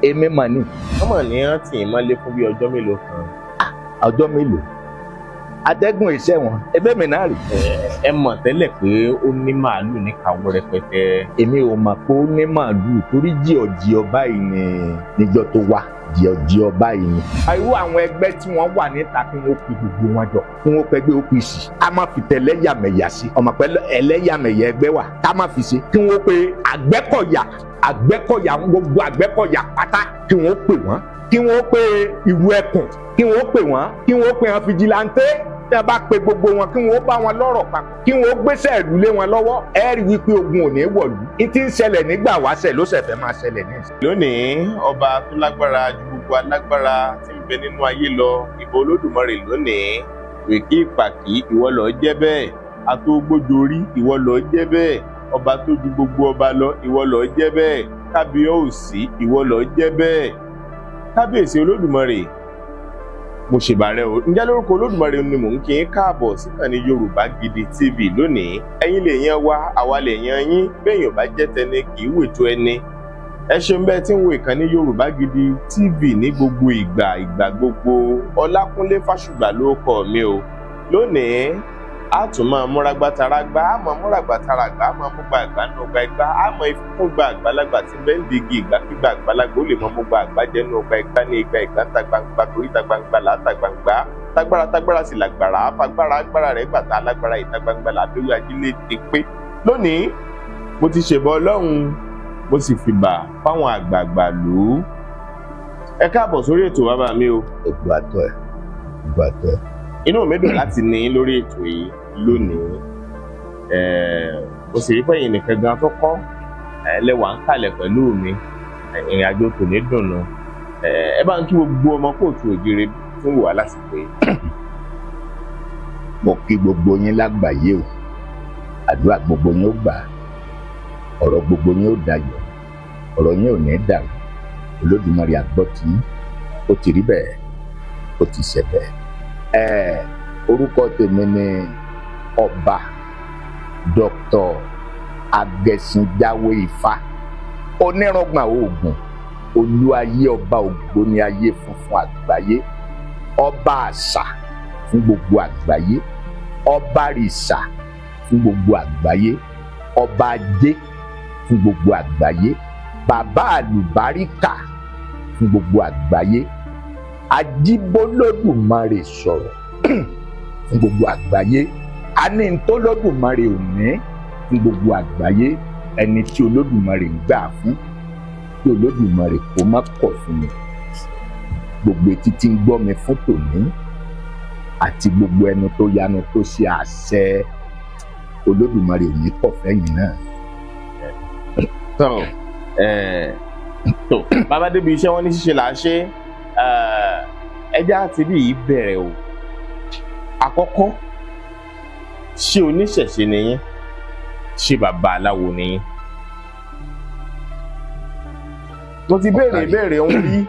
èmi mà ní. wọ́n mọ̀ ní rántí ìmọ̀lé fún bí ọjọ́ mélòó kan. ọjọ́ mélòó atẹ́gùn iṣẹ́ wọn ẹbẹ́ mi náà rè. ẹ mọ̀ tẹ́lẹ̀ pé ó ní màálù ní kàwọ́ rẹpẹtẹ. èmi ò mọ̀ pé ó ní màálù torí jíọ̀jíọ̀ báyìí ni níjọ́ tó wá jíọ̀jíọ̀ báyìí ni. irú àwọn ẹgbẹ́ tí wọ́n wà níta kí wọ́n pe gbogbo wọn jọ kí wọ́n pẹ́gbẹ́ OPC ká má fi tẹ̀lẹ́yàmẹ̀yà sí ọmọ pẹ́ ẹlẹ́yàmẹ̀yà ẹgbẹ́ wà ká má fi ṣe kí wọ́n pe Àgbẹ̀kọ̀yà gbogbo Àgbẹ̀kọ̀yà pátá kí wọ́n pè wọ́n kí wọ́n pe ìlú ẹkùn kí wọ́n pè wọ́n kí wọ́n pe hàn fìjìláńtẹ́ tí a bá pe gbogbo wọn kí wọ́n bá wọn lọ́rọ̀ papọ̀ kí wọ́n gbéṣẹ́ ìlú lé wọn lọ́wọ́ ẹ rí wípé ogun ò ní wọ̀lú ní tí ń ṣẹlẹ̀ nígbà wáṣẹ̀ ló ṣẹ̀fẹ̀ máa ṣẹlẹ̀ ní ìsìn. lónìí ọba tó lágbára ju gbogbo alágbára tí ń bẹ nínú ayé lọ ìbà Olódùmarè lónìí wèkí ìpàkì ìwọ ló jẹ́ bẹ́ẹ̀ atógbójorí ìwọ ló jẹ́ bẹ́ẹ̀ ọba tó ju gbogbo ọba lọ ìwọ ló jẹ́ bẹ́ẹ̀ kábíyèsí ìwọ ló jẹ́ bẹ́ẹ̀ kábíyèsí Olódùmarè mo ṣèbàrẹ o ǹjẹ́ lórúkọ Olódùmarè ni mò ń kí n káàbọ̀ síkànnì Yorùbá Gidi TV lónìí ẹ̀yin lè yan wa àwa lè yan yín bẹ́ẹ̀yàn bá jẹ́ tẹni kì í wètò ẹni ẹ ṣeun bẹ́ẹ̀ tí ń wo ìkànnì Yorùbá Gidi TV ní gbogbo ìgbà gbogbo Ọlákúnlé Fásùgbà ló kọ mi o lónìí a tún máa múra gbàtàràgbà a máa múra gbàtàràgbà a máa mú gba àgbà nù gba ìgbà a máa fún gba àgbàlagbà tí bẹ́ẹ̀ ń digi ìgbàkígbà àgbàlagbà ó lè máa mú gba àgbà jẹ́ nù gba ìgbà ní ìgbà ìgbà ta gbangba torí ta gbangba là á ta gbangba tágbára sì làgbàrá agbára rẹ̀ gbàtà alágbára ìta gbangba là á lórí ajílẹ̀ ti pé lónìí mo ti ṣèbọ Ọlọ́run mo sì fìbà fáwọn àgbààgbà lù ú ẹ káàbọ̀ sórí ètò bàbá mi o. ètò àtọ̀ ẹ̀ inú mi dùn láti ní lórí ètò yìí lónìí mo sì rí pé ẹ̀yin nìkan gan tó kọ́ lẹ́wà ń kalẹ̀ pẹ̀lú mi ìrìn àjò tò ní dùnú ẹ bá ń kí gbogbo ọmọ kóòtù òjìrè fún wà lásìkò yìí. mo kí gbogbo yín lágbàáyé o àdúrà gbogbo yín ó gbà ọ̀rọ̀ gbogbo yín ó dayọ̀ ọ̀rọ̀ yín ò ní dàrú Olódùmarè àgbọ̀ tí ó ti rí bẹ́ẹ̀ ó ti ṣẹ bẹ́ẹ̀. Orúkọ tèmi ni Ọba Dr. Agẹṣinjáwé Ifá onírọ̀gbọ̀n oògùn olúayé ọba ògbóni ayé funfun àgbáyé ọba àṣà fún gbogbo àgbáyé ọba rìṣà fún gbogbo àgbáyé ọba ajé fún gbogbo àgbáyé bàbá àlùbáríkà fún gbogbo àgbáyé Ajíbólódùmarè sọ̀rọ̀ fún gbogbo àgbáyé a ní ntọ́lódùmarè ò ní fún gbogbo àgbáyé ẹni tí Olódùmarè ń gbà fún tí Olódùmarè kó má kọ̀ fún mi gbogbo etí tí ń gbọ́ mi fún tòní àti gbogbo ẹnu tó yanu tó ṣe àṣẹ Olódùmarè ò ní kọ̀ fẹ́yìn náà. tó bàbá débi iṣẹ́ wọn ní ṣíṣe là á ṣe ẹjẹ́ àti bí yìí bẹ̀rẹ̀ o àkọ́kọ́ ṣé oníṣẹ̀ṣe ni yín ṣé babaláwo ni yín. mo ti béèrè ohun rí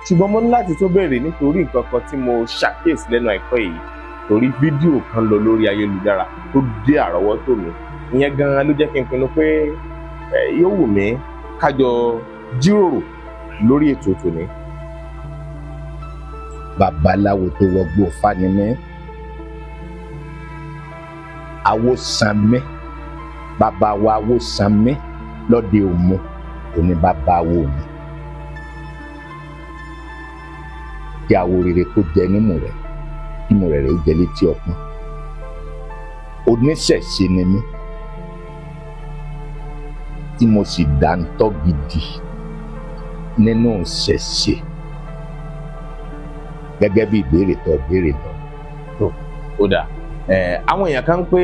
ṣùgbọ́n mo ní láti tún béèrè nítorí nǹkan kan tí mo ṣàkíyèsí lẹ́nu àìpẹ́ yìí torí fídíò kan lọ lórí ayélujára tó dé àrọ́wọ́tó mi ìyẹn gan-an ló jẹ́ kí n pinnu pé yóò wù mí kájọ jíròrò lórí ètò tòní. Babaláwo tó wọgbó fanimẹ Awósanmẹ bàbá wa Awósanmẹ lóde Òmu òní bàbá wo mi kí awo rere kó jẹ nímú rẹ kí mo rẹ̀ ó jẹ létí ọpọ́n oníṣẹ̀ṣe ni mí tí mo sì dáńtọ́ gidi nínú ìṣẹ̀ṣe gẹ́gẹ́ bí ìbéèrè tó béèrè lọ. ó dà àwọn èèyàn kan pé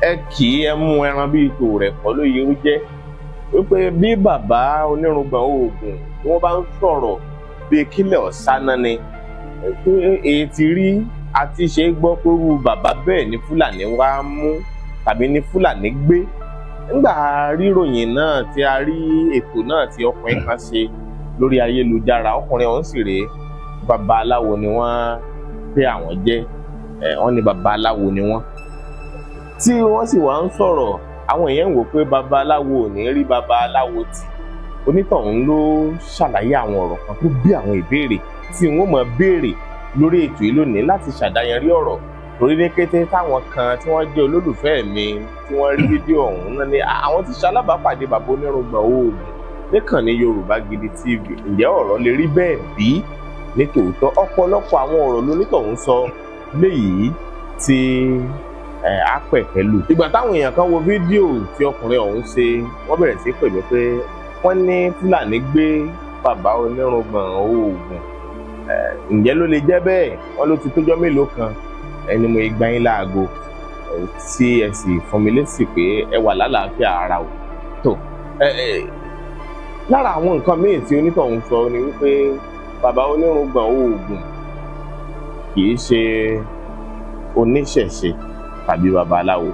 ẹ kì í ẹ mú ẹran bíi tò rẹ̀ kọ́ ló yẹrú jẹ́ wípé bí bàbá onírùngbọ̀n oògùn tí wọ́n bá ń sọ̀rọ̀ bíi kílẹ̀ ọ̀sánná ni pé èyí ti rí àti ṣe é gbọ́ pé irú bàbá bẹ́ẹ̀ ni Fúlàní wá mú tàbí ní Fúlàní gbé nígbà ríròyìn náà tí a rí ètò náà tí ọkùnrin kan ṣe lórí ayélujára ọkùnrin ọ̀hún sì rèé babaláwo ni wọ́n pé àwọn jẹ́ wọ́n ní babaláwo ni wọ́n tí wọ́n sì wá ń sọ̀rọ̀ àwọn èèyàn wò pé babaláwo ò ní rí babaláwo tì onítọ̀hún ló ṣàlàyé àwọn ọ̀rọ̀ kan tó bí àwọn ìbéèrè tí wọ́n máa béèrè lórí ètò yìí lónìí láti ṣàdáyanrí ọ̀rọ̀ torí ní kété táwọn kan tí wọ́n jẹ́ olólùfẹ́ mi tí wọ́n rí fídíò ọ̀hún náà ni àwọn ti ṣalábàápàdé bàbá onírùngbọ̀n Oògùn níkànnì Yorùbá Gidi TV. Ǹjẹ́ ọ̀rọ̀ lè rí bẹ́ẹ̀ bí? Ní tòótọ́ ọ̀pọ̀lọpọ̀ àwọn ọ̀rọ̀ lónítọ̀hún sọ léyìí tí á pẹ̀kẹ́lù. Ìgbà táwọn èèyàn kan wo fídíò tí ọkùnrin ọ̀hún ṣe, wọ́n bẹ̀rẹ̀ sí pè mí pé wọ́n ní Fúlàní gbé bàbá onírùngbọ̀n Oògùn. Ǹjẹ́ ló lè jẹ́ bẹ́ẹ̀? Wọ́n ló ti tójọ́ mélòó kan ẹni mo gbà yín láago tí ẹ sì fún mi lésì pé ẹ wà lálàáfíà ara o. tó lára àwọn nǹkan míì tí onítọ̀hún sọ ni wípé bàbá onírùngbọ̀n Oògùn kì í ṣe oníṣẹ̀ṣe tàbí babaláwo.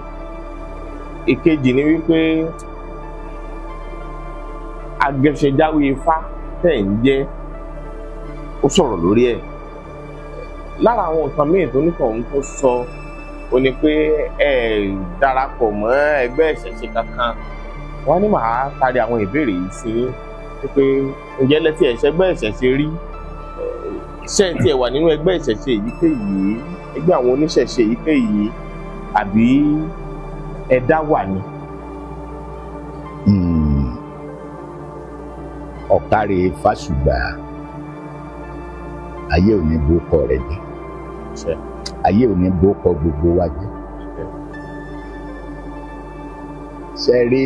ìkejì ni wípé agẹṣẹjáwé ifá tẹ̀ ń jẹ́, ó sọ̀rọ̀ lórí ẹ̀. lára àwọn nǹkan míì tó onítọ̀hún tó sọ ó ní pé ẹ darapọ̀ mọ́ ẹgbẹ́ ìṣẹ̀ṣe kankan. wọ́n ní màá tarí àwọn ìbéèrè yìí sí pé ǹjẹ́ lẹ́tí ẹ̀ṣẹ́gbẹ́ ìṣẹ̀ṣe rí? iṣẹ́ tí ẹ wà nínú ẹgbẹ́ ìṣẹ̀ṣe èyíkéyìí, ẹgbẹ́ àwọn oníṣẹ̀ṣe èyíkéyìí, àbí ẹ dá wà ní? Ọ̀kàrẹ̀ Fásùgbà, ayé ò ní bókọ rẹ̀ jẹ́, ayé ò ní bókọ gbogbo wa jẹ́. Ṣé rí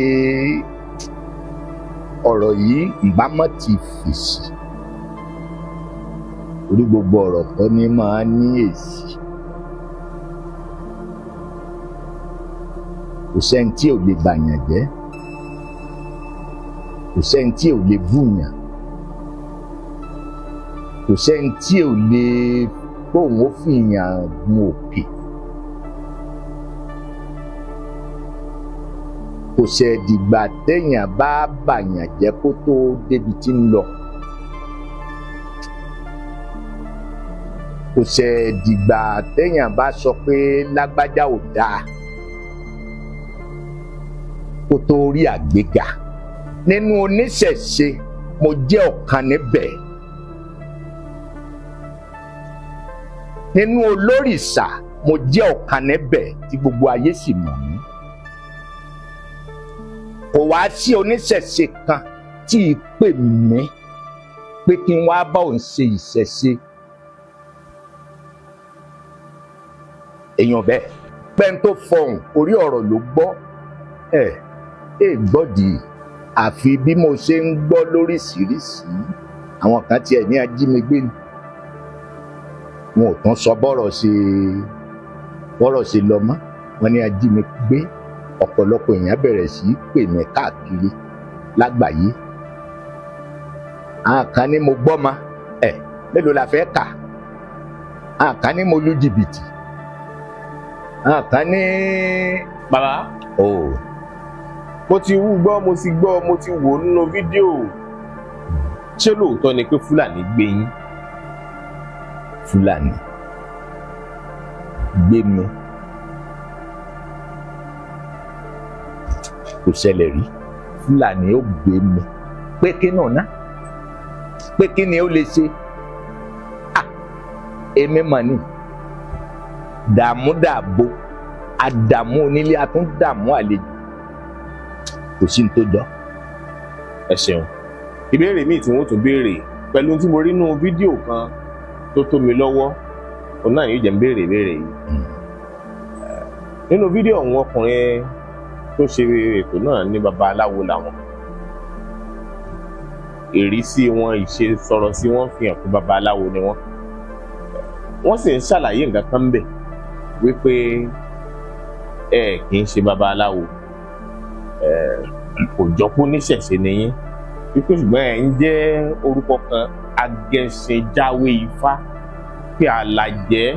ọ̀rọ̀ yìí ìbámọ́ ti fèsì, orí gbogbo ọ̀rọ̀ kan ní máa ní èsì. Kò sẹ́ni tí ò lè bàyàn jẹ́, kò sẹ́ni tí ò lè búyàn, kò sẹ́ni tí ò lè bóun ó fìyàn gun òkè. Kò ṣe dìgbà téèyàn bá bàyàn jẹ́ kó tó débi tí ń lọ. Kò ṣe dìgbà téèyàn bá sọ pé lágbájá ò dáa kó tó rí àgbéga. Nínú oníṣẹ̀ṣe mo jẹ́ ọ̀kan níbẹ̀. Nínú olórìṣà mo jẹ́ ọ̀kan níbẹ̀ tí gbogbo ayé sì mọ̀ mí. Kò wá sí oníṣẹ̀ṣe kan tí ì pè mí pé kí n wá bá òun ṣe ìṣẹ̀ṣe. Èèyàn bẹ́ẹ̀ pẹ́ẹ́n tó fọhùn orí ọ̀rọ̀ ló gbọ́ gbọ́dì. Àfi bí mo ṣe ń gbọ́ lóríṣìíríṣìí, àwọn kan tiẹ̀ ní ajínigbé ni. Wọn ò tún sọ bọ́rọ̀ ṣe lọ mọ́, wọn ní ajínigbé. Ọ̀pọ̀lọpọ̀ èèyàn bẹ̀rẹ̀ sí í pè mí káàkiri lágbàáyé. Àwọn kan ní mo gbọ́mọ, mélòó la fẹ́ kà? Àwọn kan ní mo lu jìbìtì. Àwọn kan ní. Bàbá. Mo ti gbọ́, mo ti gbọ́, mo ti wò nínú fídíò. Ṣé lóòótọ́ ni pé Fúlàní gbé yín? Fúlàní gbé mi? Kò ṣẹlẹ̀ rí. Fúlàní ó gbé mi pé kí náà ná, pé kí ni ó lè ṣe? Èmi mà ní dààmúdàbò, àdààmú onílé àtúndààmú àlejò, kò sí ní tó jọ. Ẹ ṣeun. Ìbéèrè míì tí wọ́n tún béèrè pẹ̀lú tí mo rí nínú fídíò kan tó tó mi lọ́wọ́, òun náà yóò jẹ́ ń béèrè ìbéèrè yìí. Nínú fídíò ọ̀hún, ọkùnrin tó ṣe ètò náà ní babaláwo làwọn. Ìrísí wọn, ìṣe sọ̀rọ̀ sí wọn fi hàn pé babaláwo ni wọ́n. Wọ́n sì ń ṣàlàyé nǹkan kan bẹ̀ wípé kì í ṣe babaláwo, kò jọ pé oníṣẹ̀ṣe ni yín, wípé ṣùgbọ́n ẹ̀ ń jẹ́ orúkọ kan agẹṣẹjáwé ifá, pé alàjẹ́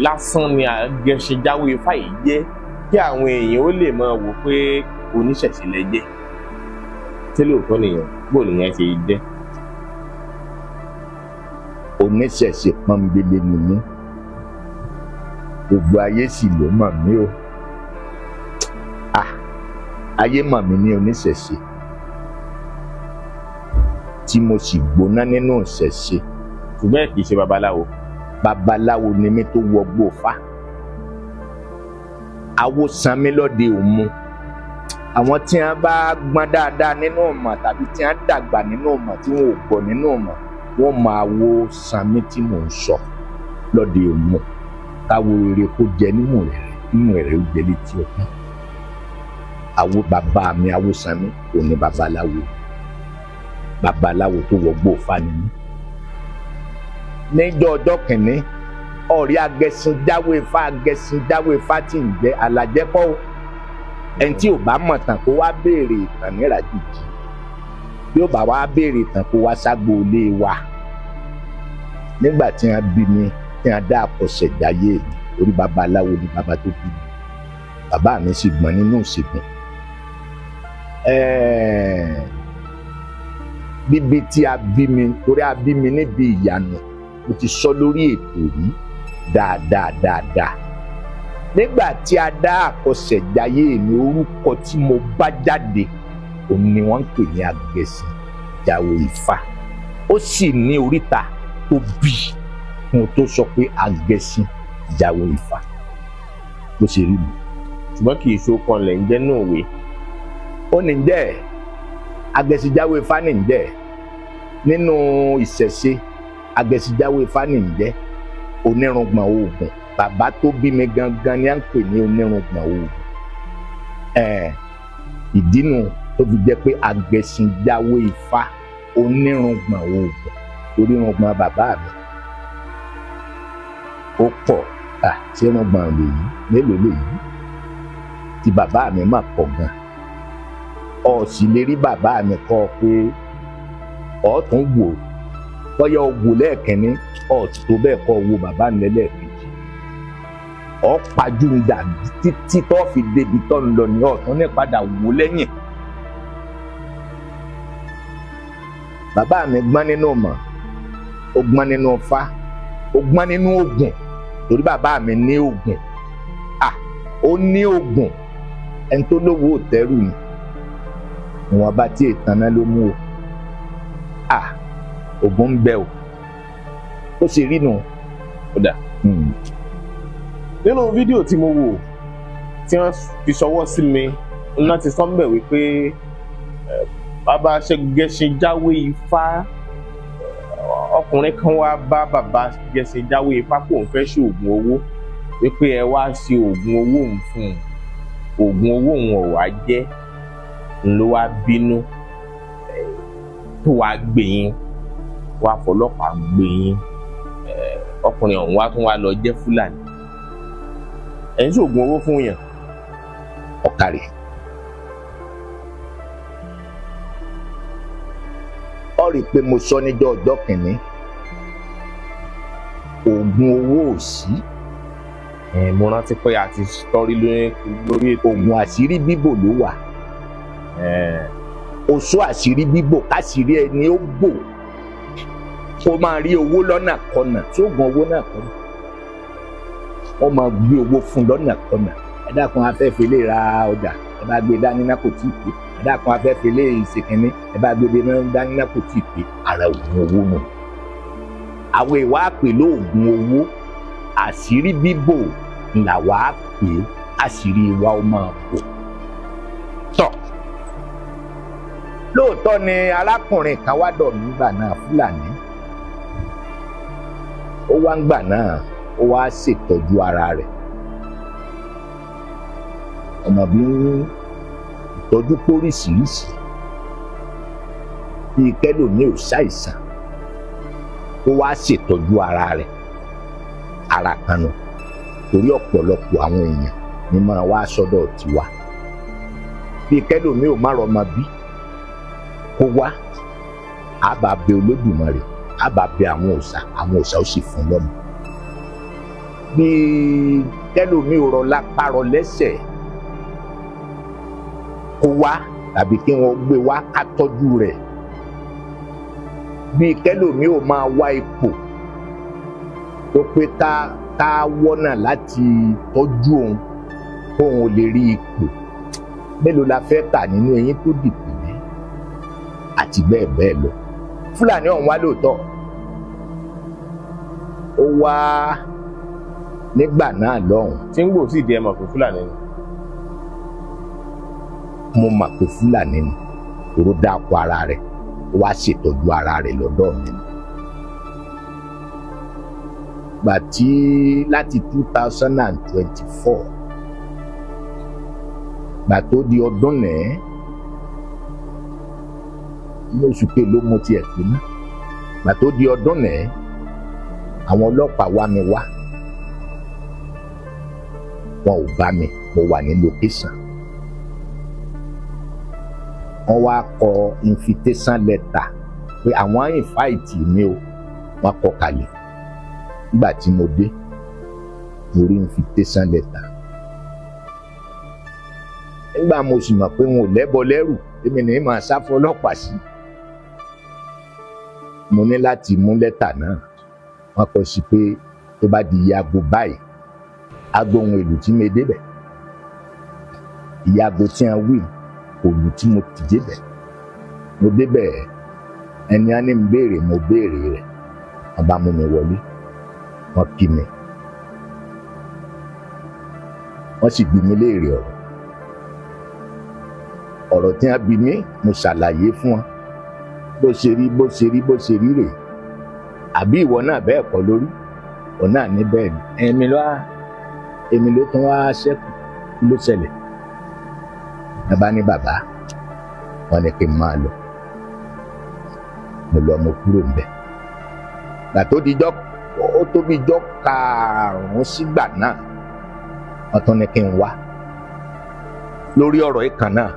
lásán ni agẹṣẹjáwé ifá yìí jẹ́, kí àwọn èèyàn ó lè máa wò pé oníṣẹ̀ṣe lẹ jẹ́. Tí lóòótọ́ nìyẹn, bó nìyẹn ṣe jẹ́? Oníṣẹ̀ṣe pọ́nbélé ni mí, gbogbo ayé sì ló mọ̀ mí o. Ayé mọ̀ mí ní oníṣẹ̀ṣe. tí mo sì gbóná nínú ìṣẹ̀ṣe. ṣùgbọ́n ẹ kì í ṣe babaláwo. Babaláwo ni mí tó wọgbó Ifá. Awo Sanmi lọ́dẹ òmu. Àwọn tí wọ́n bá gbọ́n dáadáa nínú ìmọ̀ tàbí tí wọ́n dàgbà nínú ìmọ̀ tí wọ́n ò gbọ́ nínú ìmọ̀ wọ́n máa wo Sanmi tí mò ń sọ lọ́dẹ òmu. Káwo rere kó jẹ nínú rẹ̀ ó jẹ létí ọkàn. Awo bàbá mi Awo Sanmi kò ní babaláwo. Babaláwo tó wọgbó Ifá ni mí. Níjọ́ ọjọ́ kìíní ọ̀rí agẹṣinjáwé Ifá tí ń jẹ́ Àlàjẹ́kọ́ o. Ẹni tí ò bá mọ̀ tán kó wá béèrè ìtàn ní Ìràjìjì. Bí ó bá wá béèrè ìtàn kó wá ságbo ilé wa. Nígbà tí wọ́n bí mi tí wọ́n dá àkọsẹ̀jáyé mi orí babaláwo ni bàbá tó bí mi. Bàbá mi sì gbọ́n nínú ìṣègùn. Bíbí tí a bí mi torí a bí mi níbi ìyànà mo ti sọ lórí ètò rí dáadáa. Nígbà tí a dá àkọsẹ̀jáyé mi orúkọ tí mo bá jáde òun ni wọ́n ń pè ní Agẹṣinjáwé Ifá. Ó sì ní oríta tó bí mo tó sọ pé Agẹṣinjáwé Ifá bó ṣe rí mi. ṣùgbọ́n kì í ṣe ọkàn lẹ̀ ń jẹ́ náà òwe. Ó ní jẹ́ Agẹṣinjáwé Ifá ní jẹ́ nínú ìṣẹ̀ṣe. Agẹṣinjáwé Ifá ní jẹ́ onírùngbọ̀n oògùn. Bàbá tó bí mi gangan ni à ń pè ní onírùngbọ̀n oògùn. Ìdínú tó fi jẹ́ pé Agẹṣinjáwé Ifá onírùngbọ̀n oògùn torí irùngbọ̀n bàbá mi ó pọ̀. Ṣé irùngbọ̀n lèyí mélòó lèyí tí bàbá mi mà pọ̀ gan. Ó sì lè rí bàbá mi kọ́ pé ó tún wò bọ́yá o wò lẹ́ẹ̀kínní ó tó bẹ́ẹ̀ kọ́ wo bàbá mi lẹ́ẹ̀kejì. Ó pajú ń dà títí tó fi débi tó ń lọ ní ọ̀tún ní padà wò lẹ́yìn. Bàbá mi gbọ́n nínú ìmọ̀, ó gbọ́n nínú Ifá, ó gbọ́n nínú oògùn torí bàbá mi ní oògùn. Ó ní oògùn. Ẹni tó lówó òtẹ́rù ni ìwọ̀n bá tí ètàn náà ló mú o. Oògùn ń bẹ o. Ó ṣe rí nu. Kódà nínú fídíò tí mo wò tí wọ́n fi ṣọwọ́ sí mi ńlá ti sọ ń bẹ̀ wípé bàbá Agẹṣinjáwé Ifá ọkùnrin kan wá bá bàbá Agẹṣinjáwé Ifá kó òun fẹ́ ṣe oògùn owó wípé ẹ wá ṣe oògùn owó òun fún un. Oògùn owó òun ò wá jẹ́ ló wá bínú tó wá gbé yín wá fọlọ́pàá gbé yín. Ọkùnrin ọ̀hún wá tún wá lọ jẹ́ Fúlàní. Ẹ̀ ń ṣoògùn owó fún yàn. Ọ̀kàrẹ̀. Ó rí i pé mo sọ níjọ́ ọjọ́ kìíní oògùn owó ò sí. Mo rántí pé a ti sọrí lórí ètò. Oògùn àṣírí bíbò ló wà. Oṣó àṣírí bíbò káṣírí ẹni ó bò kó máa rí owó lọ́nà kọnà tí oògùn owó náà kọ́nà. Wọ́n máa gbé owó fún lọ́nà kọnà. Ẹ dákun afẹ́fẹ́ lè ra ọjà ẹ bá gbé dání náà kò tí ì pé. Ẹ dákun afẹ́fẹ́ lè ṣèkínní ẹ bá gbé dání náà kò tí ì pé. Ara oògùn owó nù. Àwọn ìwà pè lóògùn owó àṣírí bíbò là wá pé àṣírí wa ó máa bò. Tọ́ lóòótọ́ ni arákùnrin kan wá dọ̀ mí gbà náà Fúlàní. Ó wá ń gbà náà ó wá ṣètọ́jú ara rẹ̀. Ọmọbìnrin ìtọ́jú póríṣiríṣi bíi kẹ́lòmíì ò ṣàìsàn ó wá ṣètọ́jú ara rẹ̀. Ara kan nù torí ọ̀pọ̀lọpọ̀ àwọn èèyàn ní máa wá sọ́dọ̀ tiwa bíi kẹ́lòmíì ò má rọmọ bí kó wá á bá bẹ Olódùmarè á bá bẹ àwọn òòṣà ó sì fún lọ́mọ. Bíi kẹ́lòmíì ò rọ lápá rọ lẹ́sẹ̀ kó wá tàbí kí wọ́n gbé wá ká tọ́jú rẹ̀. Bíi kẹ́lòmíì ò máa wá ipò tó pé ká wọ́nà láti tọ́jú òun kóun lè rí ipò. Mélòó la fẹ́ kà nínú eyín tó dìbò ní àti bẹ́ẹ̀ bẹ́ẹ̀ lọ. Fúlàní ọ̀hún wá lóòótọ́, ó wá nígbà náà lọ́hùn. tí ń gbò sí ìdí ẹ mọ̀ pé Fúlàní ni. Mo mọ̀ pé Fúlàní ni tòró dáko ara rẹ̀, ó wá ṣètọ́jú ara rẹ̀ lọ́dọ̀ mi. Gbà tí láti 2024 gbà tó di ọdún nẹ́ẹ̀ ní oṣù kelo mo tiẹ̀ pé ná, gbà tó di ọdún nẹ́ẹ̀ àwọn ọlọ́pàá wá mi wá, wọn ò bá mi, mo wà ní location. Wọ́n wá kọ invitation letter pé àwọn invite mi o, wọ́n kọ kalẹ̀. Nígbà tí mo dé mo rí invitation letter. Nígbà mo sì mọ̀ pé wọn ò lẹ́bọ lẹ́rù, èmi ní máa sá fún ọlọ́pàá sí. Mo ní láti mú lẹ́tà náà, wọ́n kọ sí pé tó bá di iye aago báyìí, aago ohun èlò tí mo débẹ̀, iye aago tí wọ́n wí òlù tí mo ti débẹ̀, mo débẹ̀ ẹni á ní mi béèrè, mo béèrè rẹ̀, wọ́n bá mú mi wọlé, wọ́n kí mi, wọ́n sì bi mí léèrè ọ̀rọ̀ tí wọ́n bi mí, mo ṣàlàyé fún wọn bó ṣe rí rèé. Àbí ìwọ náà bẹ́ẹ̀ kọ́ lórí? Òun náà ní bẹ́ẹ̀ ni. Èmi ló tún wá ṣẹ́kù, kí ló ṣẹlẹ̀? Ẹ bá ní bàbá, wọ́n ní kí n máa lọ. Mo lọ, mo kúrò ńbẹ̀. Gbà tó dijọ́, ó tó bí ijọ́ karùn-ún sígbà náà, wọ́n tún ní kí n wá lórí ọ̀rọ̀ yìí kan náà.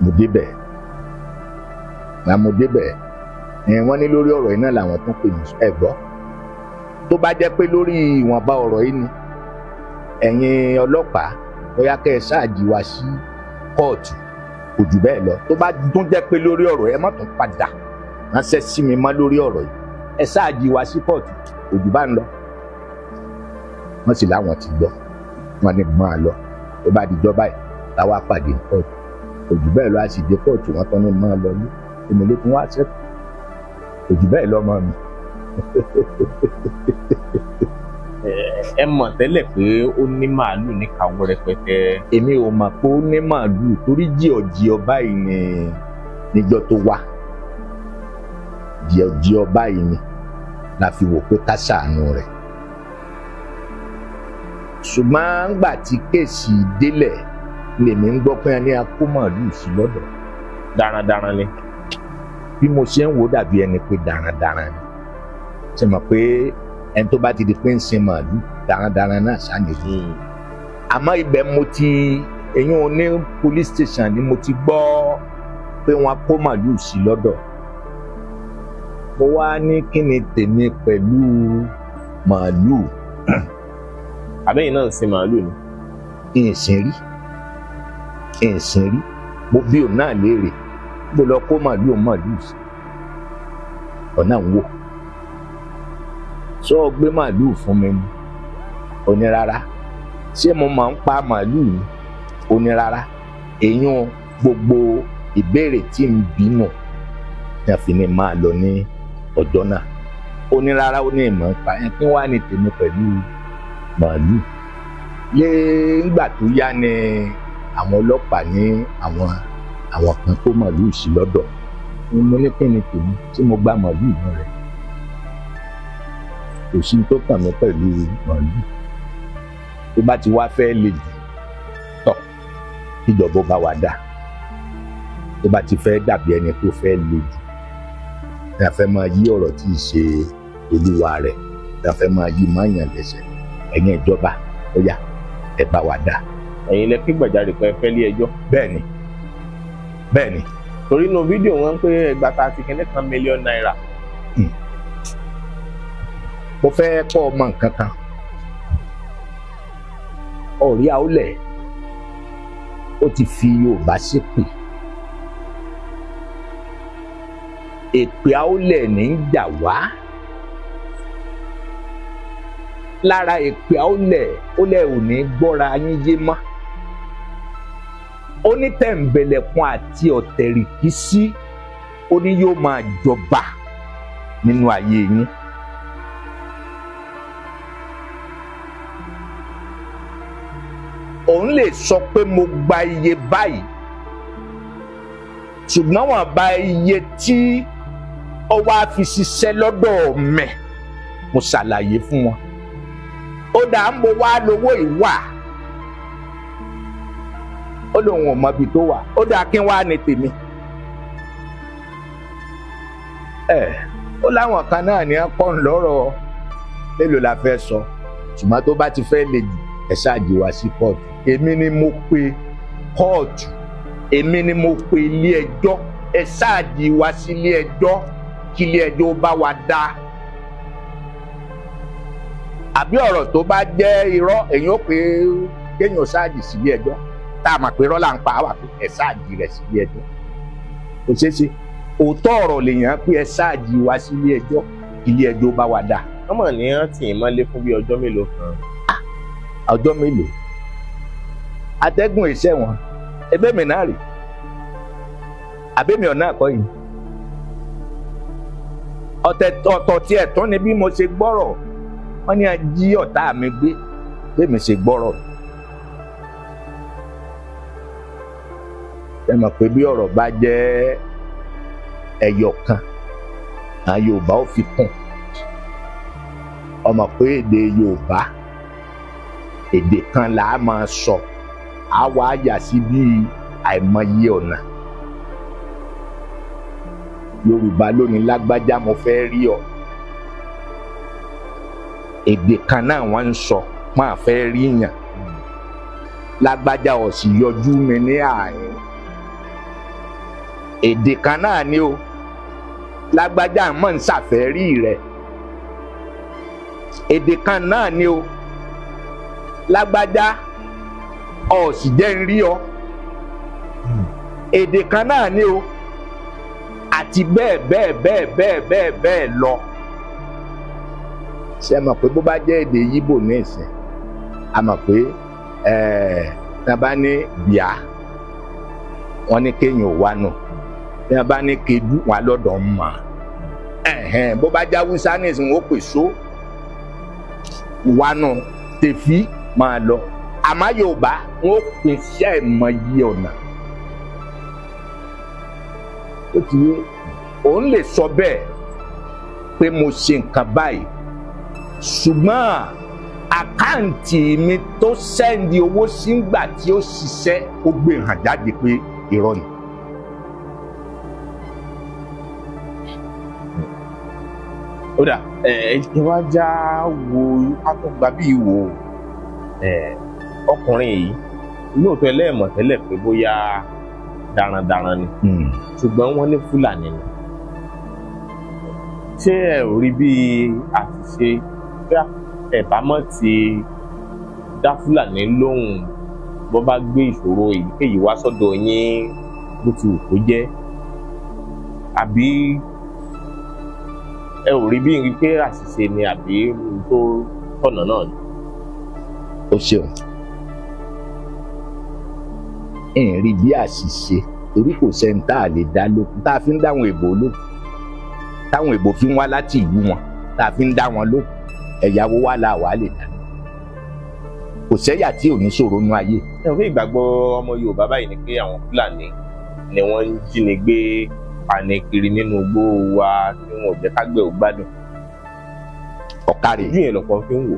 Mo débẹ̀, mo débẹ̀, wọ́n ní lórí ọ̀rọ̀ yìí náà làwọn tún pè mí. Ẹ gbọ́, tó bá jẹ́ pé lórí ìwọ̀nba ọ̀rọ̀ yìí ni, ẹ̀yin ọlọ́pàá bóyá kẹ́ ẹ ṣáàjì wá sí kóòtù, kò jù bẹ́ẹ̀ lọ. Tó bá tún jẹ́ pé lórí ọ̀rọ̀ ẹ má tún padà ránṣẹ́ sí mi mọ́ lórí ọ̀rọ̀ yìí, ẹ ṣáàjì wá sí kóòtù, kò jù bá ń lọ. Wọ́n sì láwọn ti gbọ́, wọ́n ní máa lọ. Tó bá dijọ́ báyìí táwa pàdé kóòtù, kò jù bẹ́ẹ̀ lọ. A sì dé kóòtù, wọ́n tán ní máa lọ ní èmi ló tún wá ṣẹ́kù, kò jù bẹ́ẹ̀ lọ mọ́ mi. Ẹ mọ̀ tẹ́lẹ̀ pé ó ní màálù ní kàwọ́ rẹpẹtẹ. Èmi ò mọ̀ pé ó ní màálù, torí jíọ̀jíọ̀ báyìí ni níjọ́ tó wá, jíọ̀jíọ̀ báyìí ni la fi wò pé ká ṣàánú rẹ̀. Ṣùgbọ́n ńgbà tí kéèsì délẹ̀ lèmi ń gbọ́ pé a ní a kó màálù sí lọ́dọ̀. Darandaran ni. Bí mo ṣe ń wò dàbí ẹni pé darandaran ni. Ṣé mọ̀ pé ẹni tó bá ti di pé ń sin màálù, darandaran náà ṣàníyàn. Àmọ́ ibẹ̀ mo ti, ẹ̀yin ò ní police station ni mo ti gbọ́ pé wọ́n kó màálù sí lọ́dọ̀. Mo wá ní kí ni tèmi pẹ̀lú màálù. Àbẹ́yìn náà ń sin màálù ni. Ìsìn rí, mo bí òun náà léèrè, mo lọ kó màálù sí ọ̀nà ń wò. Sọ gbé màálù fún mi ni? Ó ní rárá. Ṣé mo máa ń pa màálù ni? Ó ní rárá. Èyàn gbogbo ìbéèrè tí ń bínú ní a fi ní máa lọ ní ọjọ́ náà. Ó ní rárá, ó ní ìmọ̀ nípa ẹ̀, kí wàá ní tèmi pẹ̀lú màálù. Ńgbà tó yá ni àwọn ọlọ́pàá ní àwọn kan kó màálù sí lọ́dọ̀. Mo ní kí ni tèmi tí mo gba màálù náà rẹ̀? Kò sí tó kàn mí pẹ̀lú màálù. Tó bá ti wá fẹ́ le jù tọ̀, kíjọba bá wa dá. Tó bá ti fẹ́ dàbí ẹni tó fẹ́ le jù, ní a fẹ́ máa yí ọ̀rọ̀ tí ì ṣe olúwa rẹ̀, ní a fẹ́ máa yí máyàn lẹ́sẹ̀. Ẹ̀yin ìjọba, ó yá, ẹ bá wa dá. Ẹ̀yin lẹ ké gbàjarè pé ẹ fẹ́ lé ẹjọ́. Bẹ́ẹ̀ni. Torí inú fídíò wọn ń pé ẹgbàá ti kẹ́lẹ́ kan mílíọ̀nù náírà. Mo fẹ́ kọ́ ọmọ nǹkan kan. Ọ̀rí Àólẹ̀ ó ti fi Yorùbá ṣépè. Èpè Àólẹ̀ ní ń jà wá. Lára èpè Àólẹ̀ ò ní gbọ́ra yín yé mọ́. Ó ní tẹ̀m̀bẹ̀lẹ̀kun àti ọ̀tẹ̀rìkísí ó ní yóò máa jọba nínú ayé yín. òun lè sọ pé mo gba iye báyìí ṣùgbọ́n wọ́n bá iye tí ó wá fi ṣiṣẹ́ lọ́dọ̀ mẹ́ mo ṣàlàyé fún wọn. ó dà ń bo wá lówó ìwà ó lóun ò mọ ibi tó wà. ó dà kí n wá ní tèmi. ó láwọn kan náà ní kọ́ ń lọ́rọ̀ mélòó la fẹ́ sọ ṣùgbọ́n tó bá ti fẹ́ le jù ẹ ṣáàjì wá sí kóòtù. èmi ni mo pe kóòtù, èmi ni mo pe ilé ẹjọ́, ẹ ṣáàjì wá sí ilé ẹjọ́ kí ilé ẹjọ́ bá wa dá. àbí ọ̀rọ̀ tó bá jẹ́ irọ́ èyàn ó pé kéèyàn ṣáàjì sí ilé ẹjọ́ tá a mọ̀ pé irọ́ là ń pa á wà pé ẹ ṣáàjì rẹ̀ sí ilé ẹjọ́. kò ṣeé ṣe òótọ́ ọ̀rọ̀ lèèyàn pé ẹ ṣáàjì wá sí ilé ẹjọ́ kí ilé ẹjọ́ bá wa dá. wọ́n mọ̀ ní rántí ìmọ́lé fún bí ọjọ́ mélòó kan. ọjọ́ mélòó? atẹ́gùn ìṣẹ́ wọn ẹbẹ́ mi náà rè àbẹ́mi ọ̀nà àkọ́yìn. ọ̀tọ̀ tí ẹ̀ tán ni bí mo ṣe gbọ́rọ̀ wọ́n ní a jí ọ̀tá mi gbé bẹ́ẹ̀mi ṣe gbọ́rọ̀. ẹ mọ̀ pé bí ọ̀rọ̀ bá jẹ́ ẹyọ kan àwọn Yorùbá ó fi kún. ọmọ pé èdè Yorùbá èdè kan là á máa sọ á wá yà sí bíi àìmọye ọ̀nà. Yorùbá lónìí lágbájá mo fẹ́ rí ọ. èdè kan náà wọ́n ń sọ máa fẹ́ rí yàn. lágbájá ò sì yọjú mi ní àárín. èdè kan náà ni o. lágbájá mọ̀ ń ṣàfẹ́rí rẹ̀. èdè kan náà ni o. lágbájá ò sì jẹ́ ń rí ọ. èdè kan náà ni o. àti bẹ́ẹ̀ bẹ́ẹ̀ bẹ́ẹ̀ bẹ́ẹ̀ bẹ́ẹ̀ bẹ́ẹ̀ lọ. ṣé ẹ mọ̀ pé bó bá jẹ́ èdè Yíbò ní ìsìn a mọ̀ pé tí wọ́n bá ní bíà wọ́n ní kéèyàn ò wá nù tí wọ́n bá ní kedu wà lọ́dọ̀ ń mọ̀ bó bá já Hausa ní ìsìn wọ́n pè só wà nù tèfí máa lọ àmọ́ Yorùbá wọ́n pè sí àìmọye ọ̀nà. ó ti yé òun lè sọ bẹ́ẹ̀ pé mo ṣe nǹkan báyìí ṣùgbọ́n àkáǹtì mi tó sẹ́ndì owó sígbà tí ó ṣiṣẹ́ ó gbé hàn jáde pé irọ́ ni. ó dà ẹ wá já wo akọgbà bíi wo ọkùnrin yìí lóòótọ́ ẹlẹ́ẹ̀mọ̀ tẹ́lẹ̀ pé bóyá darandaran ni ṣùgbọ́n wọ́n ní Fúlàní ni. ṣé ẹ ò rí bí àṣìṣe ẹ bá mọ̀ ti dá Fúlàní lóhùn bó bá gbé ìṣòro èyíkéyìí wá sọ́dọ̀ yín bó ti wù kó jẹ́ àbí ẹ ò rí bí n rí pé àṣìṣe ni àbí tó tọ̀nà náà ni. ó ṣeun ẹ̀ rí bí àṣìṣe torí kò sẹ́ni tá a lè dá lókun tá a fi ń dá àwọn èbó lókun táwọn èbó fi ń wá láti ìlú wọn tá a fi ń dá wọn lókun ẹ̀yàwó wà láwa lè dá kò sẹ́yà tí ò ní ṣòro nú ayé. ẹ ò fi ìgbàgbọ́ ọmọ Yorùbá báyìí ni pé àwọn Fúlàní ni wọ́n ń jínigbé pani kiri nínú igbó wa tí wọn ò jẹ́ kágbẹ́ ò gbádùn. ọ̀kárẹ̀ ojú yẹn lọ́pọ̀ fi ń wò.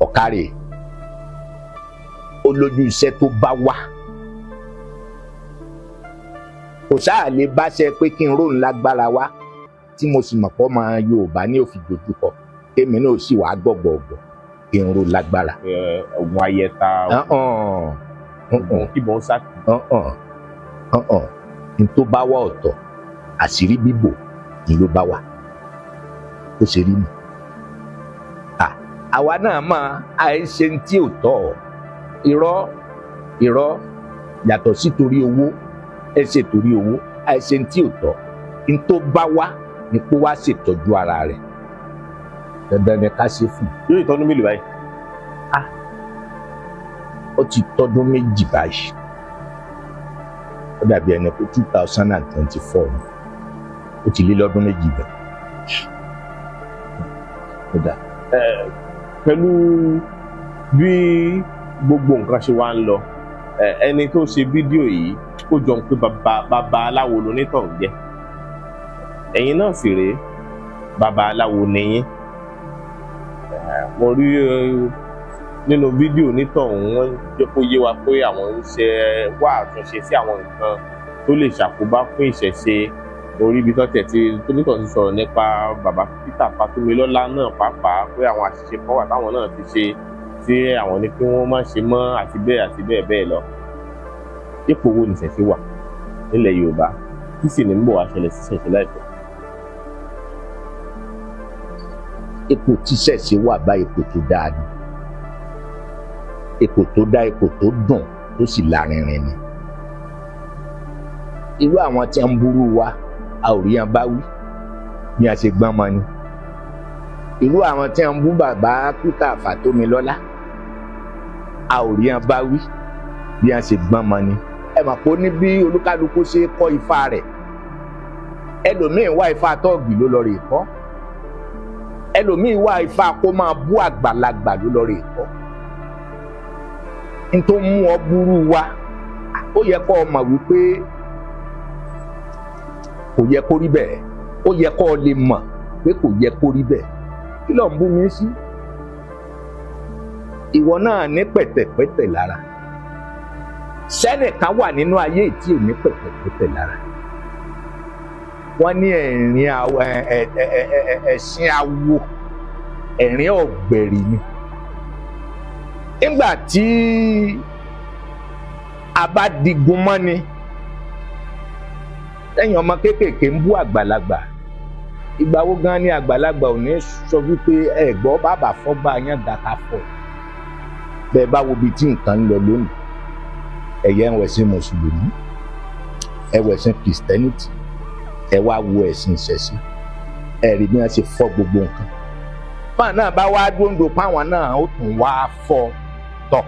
ọ̀kárẹ̀ ó lójú iṣẹ́ tó bá wà kò sáà lè bá ṣe pé kí n róun lágbára wá tí mo sì mọ̀ pọ́ ọmọ Yorùbá ní òfin dojúkọ kémi náà sì wàá gbọ̀gbọ̀gbọ̀ kí n róun lágbára. ogun ayẹta ogun kíbọn sákì. n tó bá wà ọ̀tọ̀ àṣírí bíbò ni ló bá wà ó ṣe rí mi. àwa náà máa àìṣe tí ò tọ́ irọ́ yàtọ̀ sí torí owó ẹ ṣe torí owó àìṣe tí ò tọ́ n tó bá wá ni kó wá ṣètọ́jú ara rẹ̀ dandan ni ká ṣe fún. yóò tọ́dún mélòó báyìí. ó ti tọ́dún méjì báyìí ó dàbí ẹni pé 2024 ni. ó ti lé lọ́dún méjì bẹ́ẹ̀. Pẹ̀lú bí gbogbo nǹkan ṣe wá ń lọ, ẹni tó ṣe fídíò yìí ó jọ pé bàbá aláwo lonítọ̀hún jẹ́, ẹ̀yin náà sì rèé bàbá aláwo nìyín. Mo rí nínú fídíò onítọ̀hún wọ́n jẹ́ kó yé wa pé àwọn ń ṣe wá àtúnṣe sí àwọn nǹkan tó lè ṣàkóbá fún ìṣẹ̀ṣe. Orí ibi tó tẹ̀tí tónítọ̀hún ti sọ̀rọ̀ nípa bàbá Peter Fatomilola náà pàápàá pé àwọn àṣìṣe kan wà táwọn náà ti ṣe tí àwọn ní kí wọ́n má ṣe mọ́ àti bẹ́ẹ̀ bẹ́ẹ̀ lọ. Ipò wo ni ìṣẹ̀ṣe wà nílẹ̀ Yorùbá tí sì ní ń bọ̀ wá ṣẹlẹ̀ sí ìṣẹ̀ṣe láìpẹ́? Ipò tí ìṣẹ̀ṣe wà bá ipò tó dáa ni, ipò tó dá, ipò tó dùn tó sì lárinrin ni. Irú àwọn tí ń burú wa a ò rí wọn bá wí bí a ṣe gbọ́n mọ ni. Irú àwọn tí ń bú bàbá Peter Fatomilola a ò rí wọn bá wí bí a ṣe gbọ́n mọ ni. Ẹ mọ̀ pé ó ní bí olúkálukú ṣe kọ́ ifá rẹ̀. Ẹlòmíín wá ifá tọ́ọ̀gì ló lọ rè kọ́, ẹlòmíín wá ifá kó máa bú àgbàlagbà ló lọ rè kọ́. N tó mú ọ burú wa, ó yẹ kó o mọ̀ wípé kò yẹ kó rí bẹ́ẹ̀, ó yẹ kó o lè mọ̀ pé kò yẹ kó rí bẹ́ẹ̀. Kí ló ń bú mi sí? Ìwọ náà ní pẹ̀tẹ̀pẹ̀tẹ̀ lára. Sẹ́nìkan wà nínú ayé tí ò ní pẹ̀tẹ̀pẹ̀tẹ̀ lára. Wọ́n ní ẹ̀sìn awo, ẹ̀rín ọ̀gbẹ̀rì ni. Nígbà tí a bá digun mọ́ ni, lẹ́yìn ọmọ kéékèèké ń bú àgbàlagbà, ìgbà wo gan ni àgbàlagbà ò ní sọ wípé ẹ̀gbọ́n bàbá fọ́gbà yẹn gàkà fọ̀? Bẹ́ẹ̀ bá wo ibi tí nǹkan ń lọ lónìí, ẹ̀yẹ ń wẹ̀sìn mùsùlùmí, ẹ wẹ̀sìn kìrìsìtẹ́nìtì, ẹ wá wo ẹ̀sìn ìṣẹ̀ṣe, ẹ rí bí wọ́n ṣe fọ́ gbogbo nǹkan. Báwọn náà bá wá dóńdó páwọn náà ó tún wá fọ́ tọ̀.